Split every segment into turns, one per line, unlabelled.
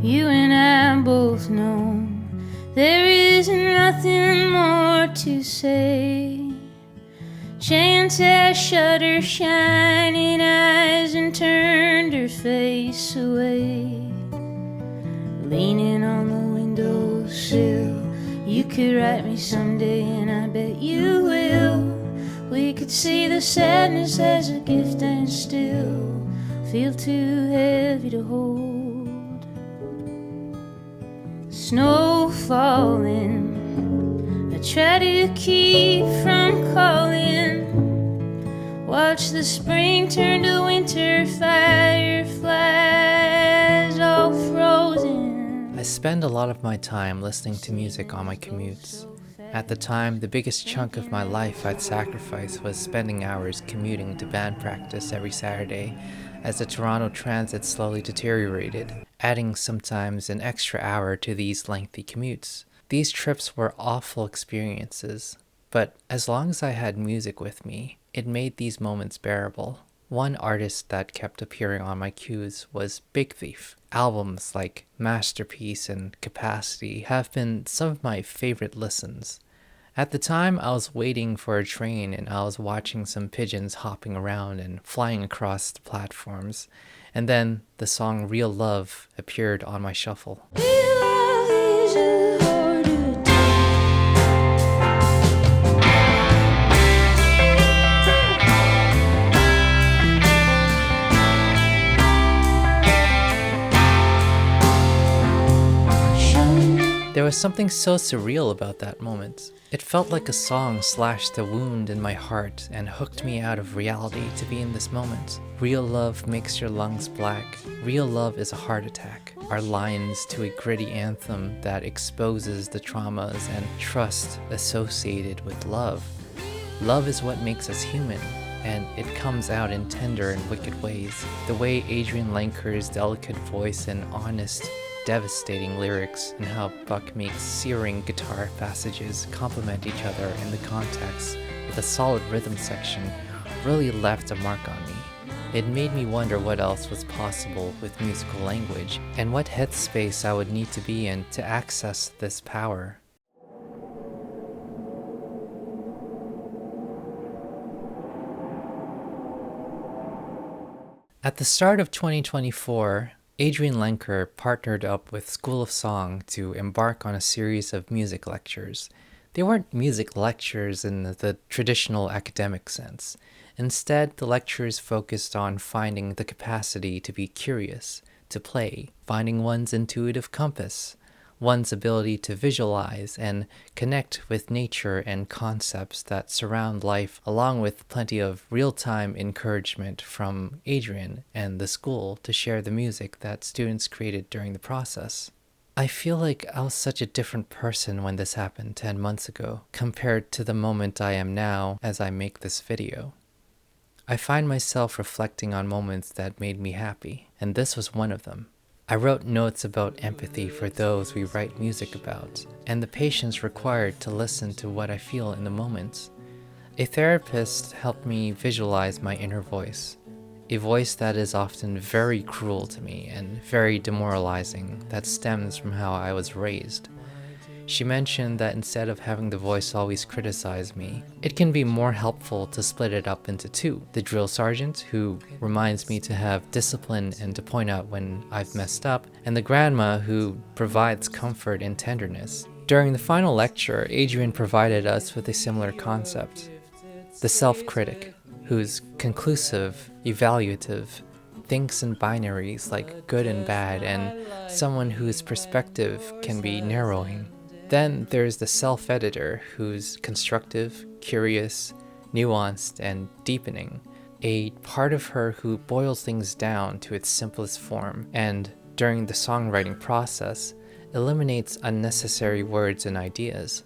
You and I both know there is nothing more to say. Chance has shut her shining eyes and turned her face away. Leaning on the windowsill, you could write me someday, and I bet you will. We could see the sadness as a gift and still feel too heavy to hold. Snow falling, I try to keep from calling. Watch the spring turn to winter, fireflies all frozen.
I spend a lot of my time listening to music on my commutes. At the time, the biggest chunk of my life I'd sacrifice was spending hours commuting to band practice every Saturday as the Toronto transit slowly deteriorated, adding sometimes an extra hour to these lengthy commutes. These trips were awful experiences, but as long as I had music with me, it made these moments bearable. One artist that kept appearing on my cues was Big Thief. Albums like Masterpiece and Capacity have been some of my favorite listens. At the time, I was waiting for a train and I was watching some pigeons hopping around and flying across the platforms. And then the song Real Love appeared on my shuffle. There was something so surreal about that moment. It felt like a song slashed a wound in my heart and hooked me out of reality to be in this moment. Real love makes your lungs black. Real love is a heart attack. Are lines to a gritty anthem that exposes the traumas and trust associated with love. Love is what makes us human, and it comes out in tender and wicked ways. The way Adrianne Lenker's delicate voice and honest, devastating lyrics, and how Buck makes searing guitar passages complement each other in the context with a solid rhythm section really left a mark on me. It made me wonder what else was possible with musical language, and what headspace I would need to be in to access this power. At the start of 2024, Adrianne Lenker partnered up with School of Song to embark on a series of music lectures. They weren't music lectures in the traditional academic sense. Instead, the lectures focused on finding the capacity to be curious, to play, finding one's intuitive compass, one's ability to visualize and connect with nature and concepts that surround life, along with plenty of real-time encouragement from Adrianne and the school to share the music that students created during the process. I feel like I was such a different person when this happened 10 months ago, compared to the moment I am now as I make this video. I find myself reflecting on moments that made me happy, and this was one of them. I wrote notes about empathy for those we write music about, and the patience required to listen to what I feel in the moment. A therapist helped me visualize my inner voice, a voice that is often very cruel to me and very demoralizing that stems from how I was raised. She mentioned that instead of having the voice always criticize me, it can be more helpful to split it up into two. The drill sergeant, who reminds me to have discipline and to point out when I've messed up, and the grandma, who provides comfort and tenderness. During the final lecture, Adrianne provided us with a similar concept. The self-critic, who's conclusive, evaluative, thinks in binaries like good and bad, and someone whose perspective can be narrowing. Then there's the self-editor, who's constructive, curious, nuanced, and deepening. A part of her who boils things down to its simplest form, and during the songwriting process, eliminates unnecessary words and ideas.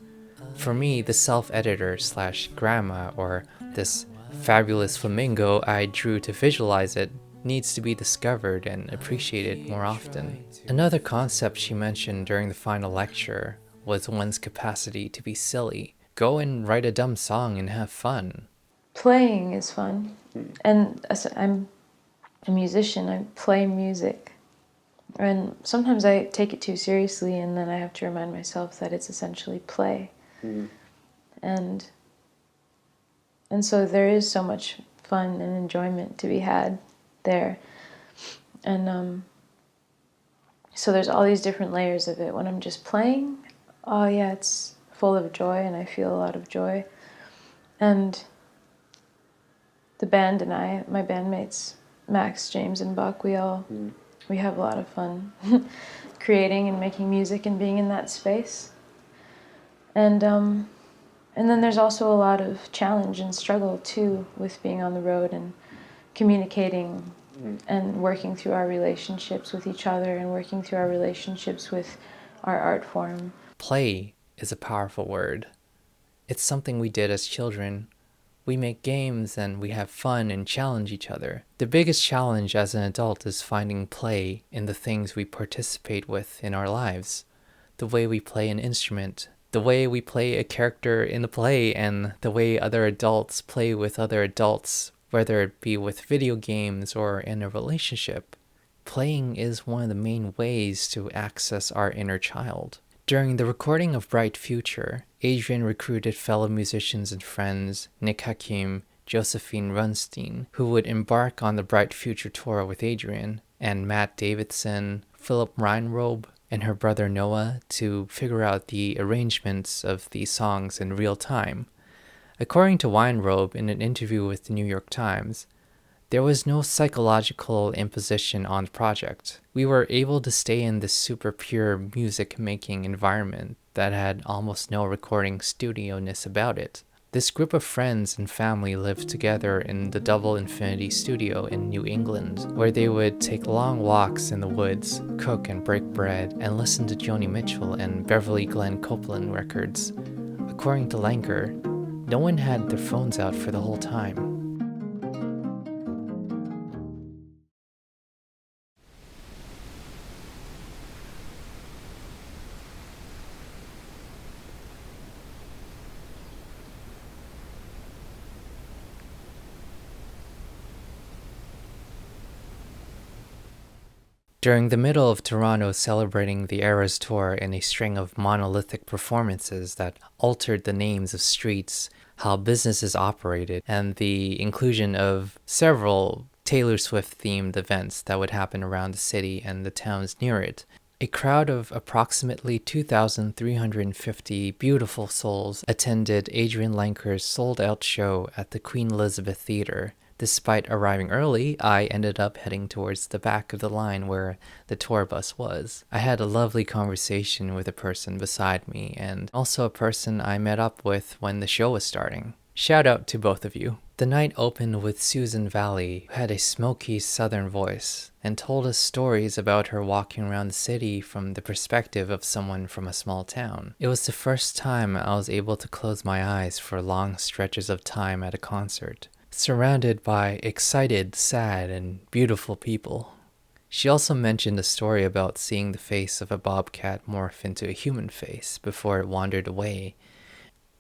For me, the self-editor / grandma, or this fabulous flamingo I drew to visualize it, needs to be discovered and appreciated more often. Another concept she mentioned during the final lecture was one's capacity to be silly. Go and write a dumb song and have fun.
Playing is fun. And I'm a musician. I play music.
And sometimes I take it too seriously, and then I have to remind myself that it's essentially play. And so there is so much fun and enjoyment to be had there. And so there's all these different layers of it. When I'm just playing, oh yeah, it's full of joy, and I feel a lot of joy. And the band and I, my bandmates, Max, James, and Buck, we have a lot of fun creating and making music and being in that space. And then there's also a lot of challenge and struggle too with being on the road and communicating and working through our relationships with each other and working through our relationships with our art form.
Play is a powerful word. It's something we did as children. We make games and we have fun and challenge each other. The biggest challenge as an adult is finding play in the things we participate with in our lives. The way we play an instrument, the way we play a character in a play, and the way other adults play with other adults, whether it be with video games or in a relationship. Playing is one of the main ways to access our inner child. During the recording of Bright Future, Adrianne recruited fellow musicians and friends Nick Hakim, Josephine Runstein, who would embark on the Bright Future tour with Adrianne, and Matt Davidson, Philip Reinrobe, and her brother Noah to figure out the arrangements of these songs in real time. According to Weinrobe in an interview with the New York Times, there was no psychological imposition on the project. We were able to stay in this super pure music-making environment that had almost no recording studio-ness about it. This group of friends and family lived together in the Double Infinity studio in New England, where they would take long walks in the woods, cook and break bread, and listen to Joni Mitchell and Beverly Glenn Copeland records. According to Lenker, no one had their phones out for the whole time. During the middle of Toronto celebrating the Eras Tour in a string of monolithic performances that altered the names of streets, how businesses operated, and the inclusion of several Taylor Swift-themed events that would happen around the city and the towns near it, a crowd of approximately 2,350 beautiful souls attended Adrianne Lenker's sold-out show at the Queen Elizabeth Theatre. Despite arriving early, I ended up heading towards the back of the line where the tour bus was. I had a lovely conversation with a person beside me, and also a person I met up with when the show was starting. Shout out to both of you. The night opened with Susan Valley, who had a smoky southern voice, and told us stories about her walking around the city from the perspective of someone from a small town. It was the first time I was able to close my eyes for long stretches of time at a concert, surrounded by excited, sad, and beautiful people. She also mentioned a story about seeing the face of a bobcat morph into a human face before it wandered away.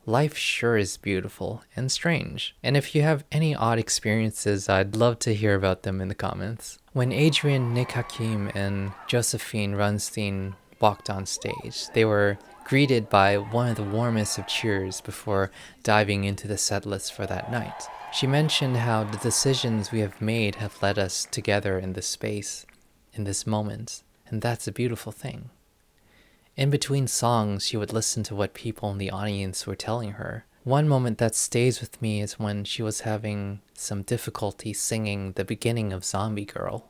Life sure is beautiful and strange, and if you have any odd experiences, I'd love to hear about them in the comments. When Adrianne, Nick Hakim, and Josephine Runstein walked on stage, they were greeted by one of the warmest of cheers before diving into the set list for that night. She mentioned how the decisions we have made have led us together in this space, in this moment, and that's a beautiful thing. In between songs, she would listen to what people in the audience were telling her. One moment that stays with me is when she was having some difficulty singing the beginning of Zombie Girl.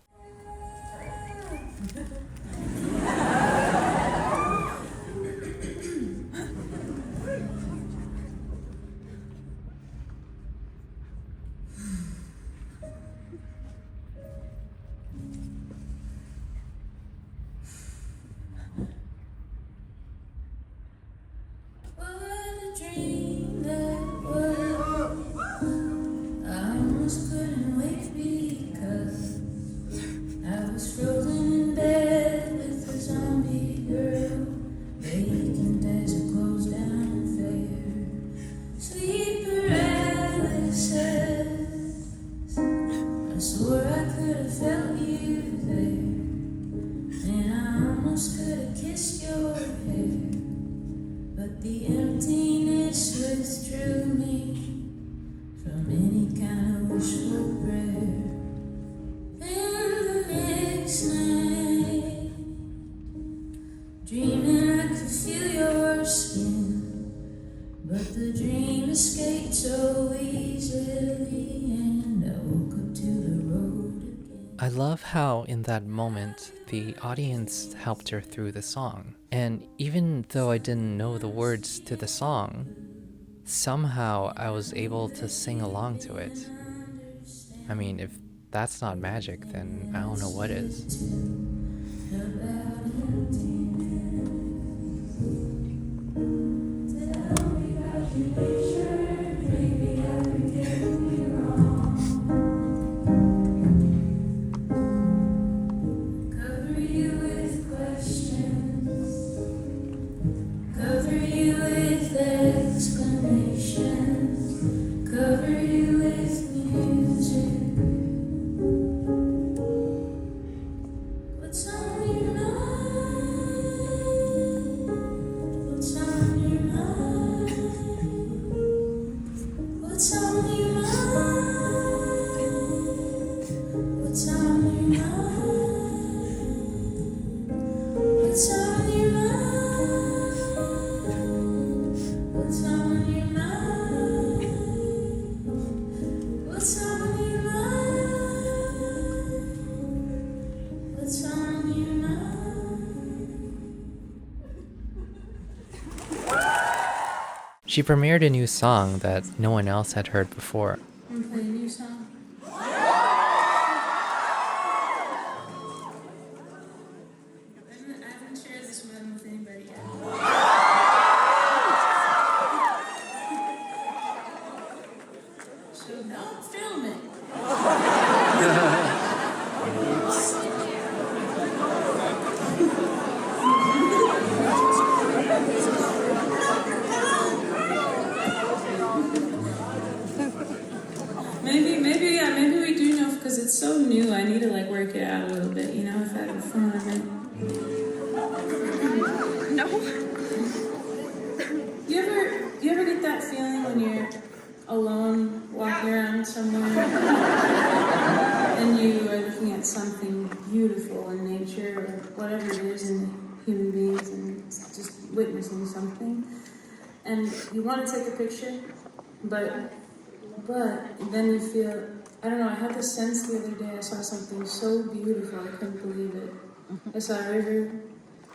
I love how in that moment the audience helped her through the song. And even though I didn't know the words to the song, somehow I was able to sing along to it. I mean, if that's not magic, then I don't know what is. She premiered a new song that no one else had heard before.
I'm playing a new song. I haven't shared this one with anybody yet. So don't film it. Maybe we do know, because it's so new. I need to like work it out a little bit, you know, if I have fun of it. No. You ever get that feeling when you're alone walking around somewhere and you are looking at something beautiful in nature or whatever it is in human beings and just witnessing something, and you want to take a picture, but then you feel, I don't know, I had this sense the other day. I saw something so beautiful, I couldn't believe it. I saw a river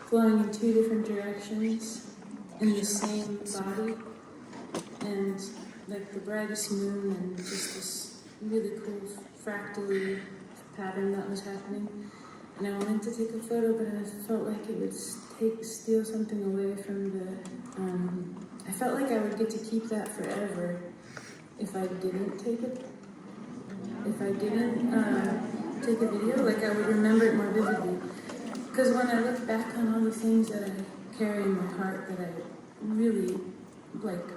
flowing in two different directions in the same body, and like the brightest moon, and just this really cool fractal pattern that was happening. And I wanted to take a photo, but I felt like it would steal something away from the, I felt like I would get to keep that forever if I didn't take it. If I didn't take a video, like I would remember it more vividly. Because when I look back on all the things that I carry in my heart that I really like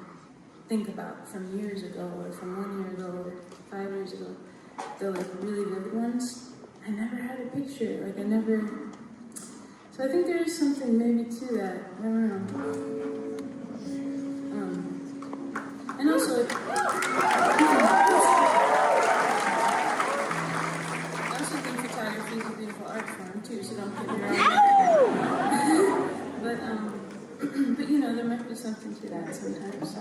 think about from years ago, or from 1 year ago, or 5 years ago, the like really vivid ones, I never had a picture. Like I never. So I think there is something maybe to that. I don't know. And also, I also think photography is a beautiful art form too, so don't get me wrong. But you know, there might be something to that sometimes. So,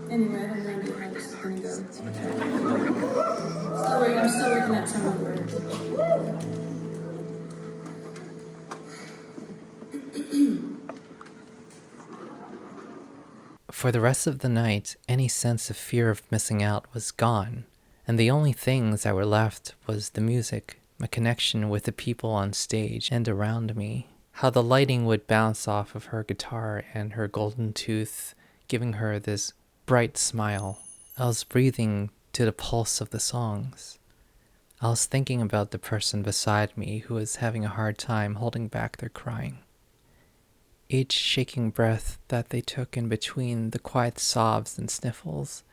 anyway, I have no idea how this is going to go. I'm still working at some of the words.
For the rest of the night, any sense of fear of missing out was gone, and the only things that were left was the music, my connection with the people on stage and around me, how the lighting would bounce off of her guitar and her golden tooth, giving her this bright smile. I was breathing to the pulse of the songs. I was thinking about the person beside me who was having a hard time holding back their crying. Each shaking breath that they took in between the quiet sobs and sniffles.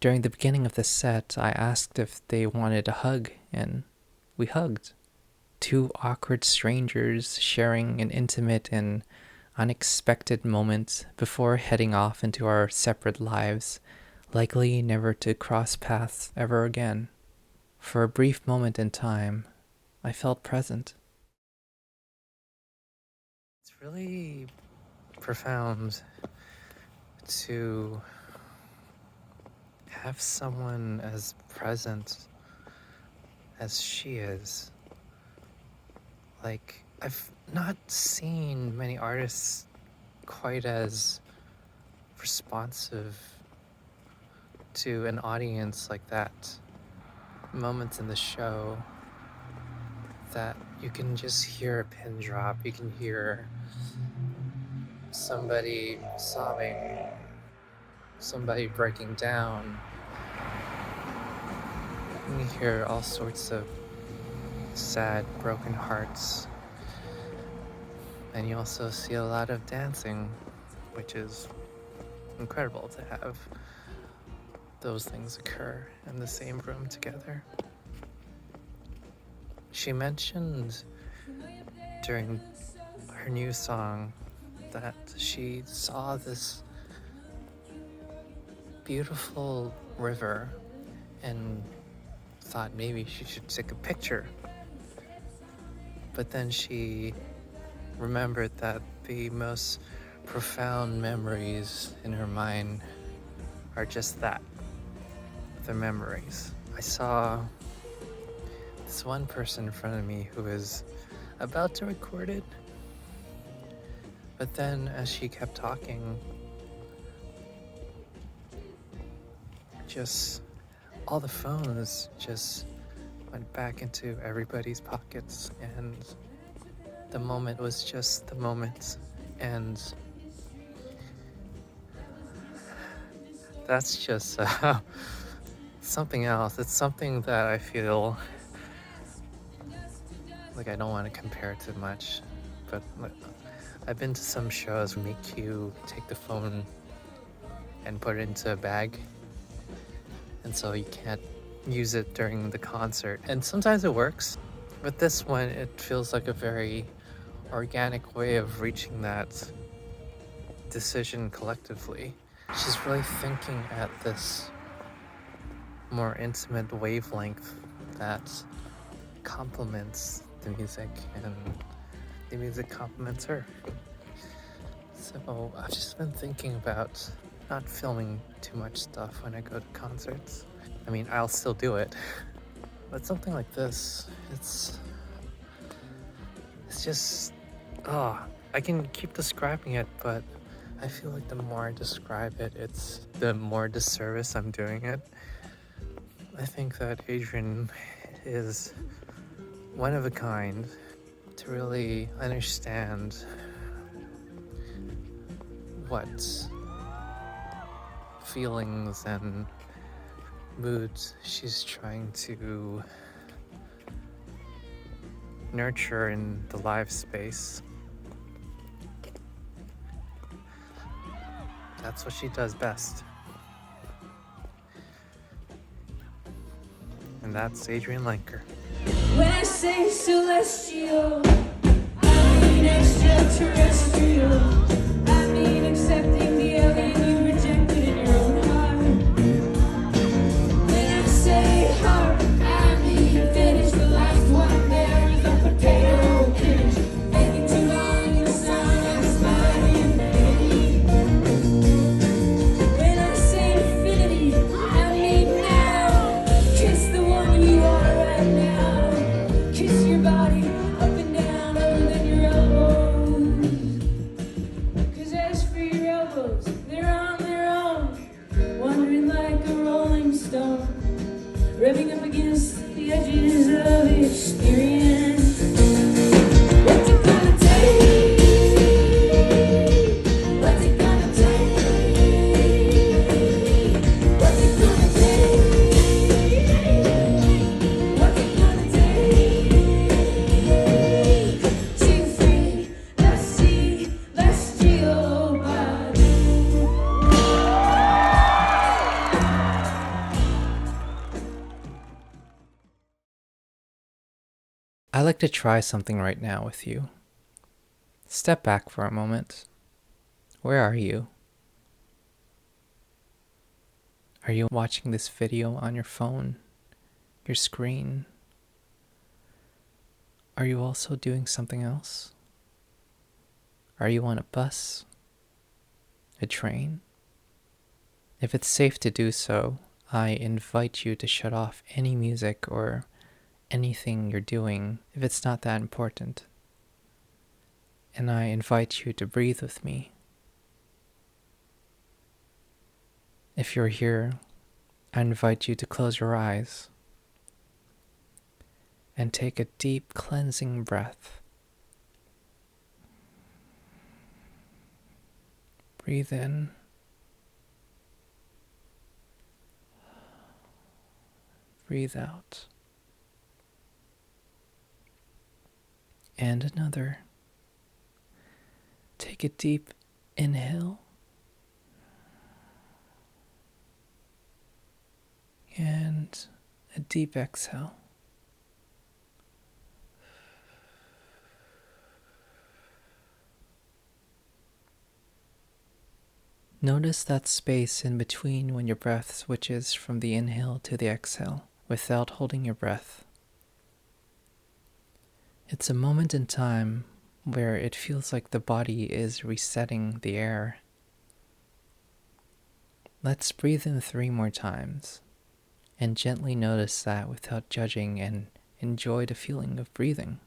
During the beginning of the set, I asked if they wanted a hug, and we hugged. Two awkward strangers sharing an intimate and unexpected moment before heading off into our separate lives, likely never to cross paths ever again. For a brief moment in time, I felt present. It's really profound to have someone as present as she is. Like, I've not seen many artists quite as responsive to an audience like that. Moments in the show that you can just hear a pin drop, you can hear somebody sobbing, somebody breaking down. You can hear all sorts of sad, broken hearts. And you also see a lot of dancing, which is incredible to have those things occur in the same room together. She mentioned during her new song that she saw this beautiful river and thought maybe she should take a picture. But then she remembered that the most profound memories in her mind are just that, the memories. I saw this one person in front of me who was about to record it, but then as she kept talking, just all the phones just went back into everybody's pockets, and the moment was just the moment. And that's just something else. It's something that I feel like I don't want to compare too much, but I've been to some shows where make you take the phone and put it into a bag, and so you can't use it during the concert. And sometimes it works, but this one, it feels like a very organic way of reaching that decision collectively. She's really thinking at this more intimate wavelength that complements the music, and the music complements her. So I've just been thinking about not filming too much stuff when I go to concerts. I mean, I'll still do it, but something like this, it's just, I can keep describing it, but I feel like the more I describe it, it's the more disservice I'm doing it. I think that Adrianne is one of a kind to really understand what feelings and moods she's trying to nurture in the live space. That's what she does best. And that's Adrianne Lenker.
When I say celestial, I mean extraterrestrial. I mean accepting the alien you rejected in your own heart. When I say heart, I mean finish. The last one there is a potato finish. Making too long, you sound like Spud Infinity. When I say infinity, I mean now. Kiss the one you are right now. Kiss your body up and down, other than your elbows. 'Cause as for your elbows, they're on their own, wandering like a rolling stone, rubbing up against the edges of experience. What's it gonna take? What's it gonna take? What's it gonna take? What's it gonna take to free the celestial body?
I'd like to try something right now with you. Step back for a moment. Where are you? Are you watching this video on your phone, your screen? Are you also doing something else? Are you on a bus? A train? If it's safe to do so, I invite you to shut off any music or anything you're doing if it's not that important. And I invite you to breathe with me. If you're here, I invite you to close your eyes and take a deep cleansing breath. Breathe in. Breathe out. And another. Take a deep inhale. And a deep exhale. Notice that space in between when your breath switches from the inhale to the exhale without holding your breath. It's a moment in time where it feels like the body is resetting the air. Let's breathe in 3 more times and gently notice that without judging and enjoy the feeling of breathing.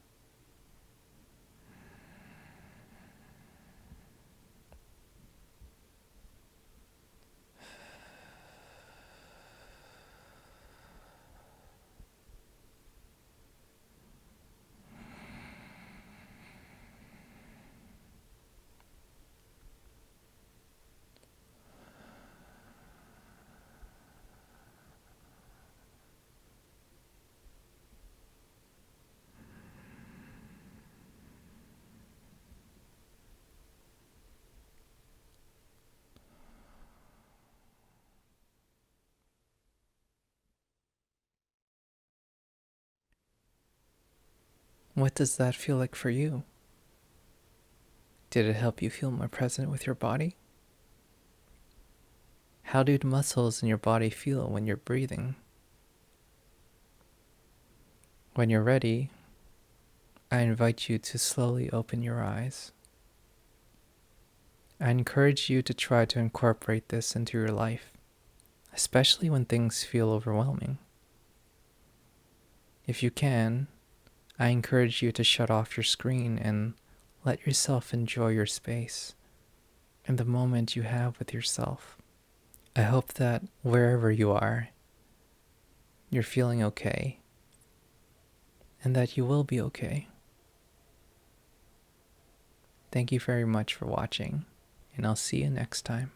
What does that feel like for you? Did it help you feel more present with your body? How do the muscles in your body feel when you're breathing? When you're ready, I invite you to slowly open your eyes. I encourage you to try to incorporate this into your life, especially when things feel overwhelming. If you can, I encourage you to shut off your screen and let yourself enjoy your space and the moment you have with yourself. I hope that wherever you are, you're feeling okay, and that you will be okay. Thank you very much for watching, and I'll see you next time.